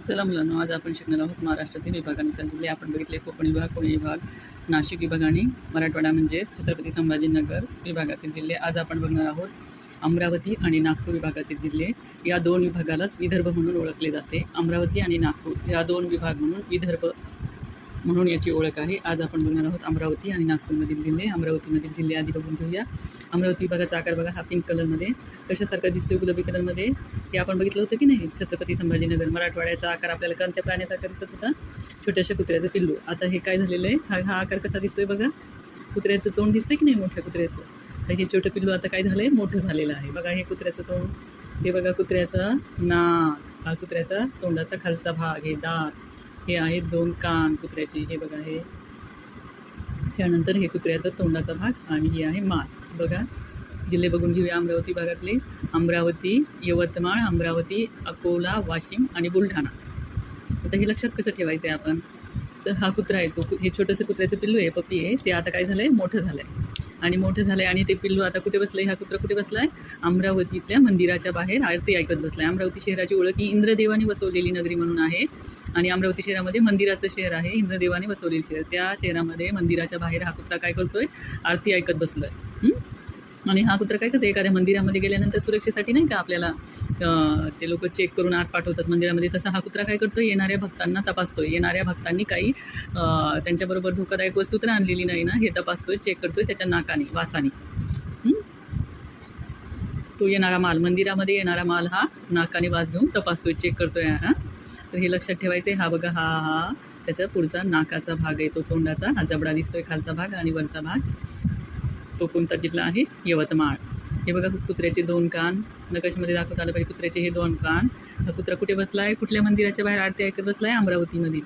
चला मुलांनो, आज आपण शिकणार आहोत महाराष्ट्रातील विभागानुसार जिल्हे. आपण बघितले कोकण विभाग, पुणे विभाग, नाशिक विभाग आणि मराठवाडा म्हणजे छत्रपती संभाजीनगर विभागातील जिल्हे. आज आपण बघणार आहोत अमरावती आणि नागपूर विभागातील जिल्हे. या दोन विभागालाच विदर्भ म्हणून ओळखले जाते. अमरावती आणि नागपूर या दोन विभाग म्हणून विदर्भ म्हणून याची ओळख आहे. आज आपण बघणार आहोत अमरावती आणि नागपूरमधील जिल्हे. अमरावतीमधील जिल्हे आधी बघून घेऊया. अमरावती विभागाचा आकार बघा, हा पिंक कलरमध्ये कशासारखा दिसतो, गुलाबी कलरमध्ये. हे आपण बघितलं होतं की नाही, छत्रपती संभाजीनगर. मराठवाड्याचा आकार आपल्याला कोणत्या प्राण्यासारखा दिसत होता, छोट्याशा कुत्र्याचं पिल्लू. आता हे काय झालेलं आहे, हा आकार कसा दिसतोय बघा, कुत्र्याचं तोंड दिसतं की नाही, मोठ्या कुत्र्याचं. हे छोटं पिल्लू आता काय झालं आहे, मोठं झालेलं आहे. बघा हे कुत्र्याचं तोंड, हे बघा कुत्र्याचं नाक, हा कुत्र्याचा तोंडाचा खालचा भाग, हे दात, हे आहेत दोन कान कुत्र्याचे, हे बघा हे. त्यानंतर हे कुत्र्याचा तोंडाचा भाग आणि हे आहे मान. बघा जिल्हे बघून घेऊया अमरावती भागातले. अमरावती, यवतमाळ, अमरावती, अकोला, वाशिम आणि बुलढाणा. आता हे लक्षात कसं ठेवायचं आहे आपण, तर हा कुत्रा आहे, तो हे छोटंसं कुत्र्याचं पिल्लू आहे, पप्पी आहे, ते आता काय झालं आहे, मोठं झालं आहे. आणि मोठं झालं आहे आणि ते पिल्लू आता कुठे बसलं आहे, हा कुत्रा कुठे बसला आहे, अमरावतीतल्या मंदिराच्या बाहेर आरती ऐकत बसला आहे. अमरावती शहराची ओळख ही इंद्रदेवाने बसवलेली नगरी म्हणून आहे. आणि अमरावती शहरामध्ये मंदिराचं शहर आहे, इंद्रदेवाने बसवलेलं शहर. त्या शहरामध्ये मंदिराच्या बाहेर हा कुत्रा काय करतोय, आरती ऐकत बसलो आहे. आणि हा कुत्रा काय करतो, एखाद्या मंदिरामध्ये गेल्यानंतर सुरक्षेसाठी नाही का आपल्याला ते लोक चेक करून आत पाठवतात मंदिरामध्ये, तसा हा कुत्रा काय करतो, येणाऱ्या भक्तांना तपासतोय. येणाऱ्या भक्तांनी काही त्यांच्याबरोबर धोकादायक वस्तू तर आणलेली नाही ना, हे तपासतोय, चेक करतोय त्याच्या नाकाने, वासाने. तो येणारा माल, मंदिरामध्ये येणारा माल हा नाकाने वास घेऊन तपासतोय, चेक करतोय. हा तर हे लक्षात ठेवायचं आहे. हा बघा, हा त्याचा पुढचा नाकाचा भाग आहे, तो तोंडाचा, हा जबडा दिसतोय खालचा भाग आणि वरचा भाग. तो कोणता जिल्हा आहे, यवतमाळ. हे बघा कुत्र्याचे दोन कान, नकाशामध्ये दाखवता आलं पाहिजे, कुत्र्याचे हे दोन कान. हा कुत्रा कुठे बसला आहे, कुठल्या मंदिराच्या बाहेर आरती ऐकत बसला आहे, अमरावतीमध्ये.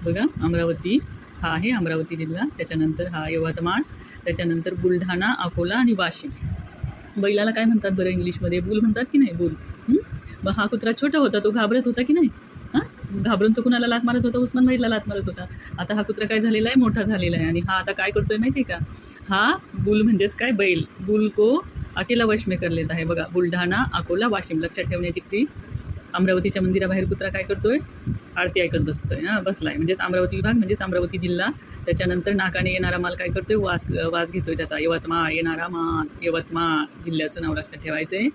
बघा अमरावती, हा आहे अमरावती जिल्हा. त्याच्यानंतर हा यवतमाळ, त्याच्यानंतर बुलढाणा, अकोला आणि वाशिम. बैलाला काय म्हणतात बरं इंग्लिशमध्ये, बुल म्हणतात की नाही, बुल. मग हा कुत्रा छोटा होता, तो घाबरत होता की नाही, घाबरून तो कुणाला लात मारत होता, उस्मान भाईला लात मारत होता. आता हा कुत्रा काय झालेला आहे, मोठा झालेला आहे. आणि हा आता काय करतोय माहिती आहे का, हा बुल म्हणजेच काय, बैल. बुल को अकेला वश में कर लेता आहे. बघा बुलढाणा, अकोला, वाशिम लक्षात ठेवण्याची क्री. अमरावतीच्या मंदिराबाहेर कुत्रा काय करतोय, आरती ऐकत बसतोय, बसलाय. म्हणजेच अमरावती विभाग म्हणजेच अमरावती जिल्हा. त्याच्यानंतर नाकाने येणारा माल काय करतोय, वास घेतोय त्याचा. यवतमाळ, येणारा माल, यवतमाळ जिल्ह्याचं नाव लक्षात ठेवायचं आहे.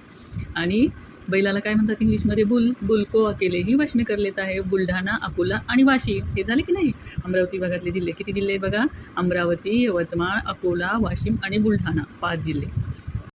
आणि बैलाला काय म्हणतात इंग्लिशमध्ये, बुल. बुल को अकेलेही वश में कर लेता आहे. बुलढाणा, अकोला आणि वाशिम हे झाले की नाही अमरावती विभागातले जिल्हे. किती जिल्हे बघा, अमरावती, यवतमाळ, अकोला, वाशिम आणि बुलढाणा, 5 जिल्हे.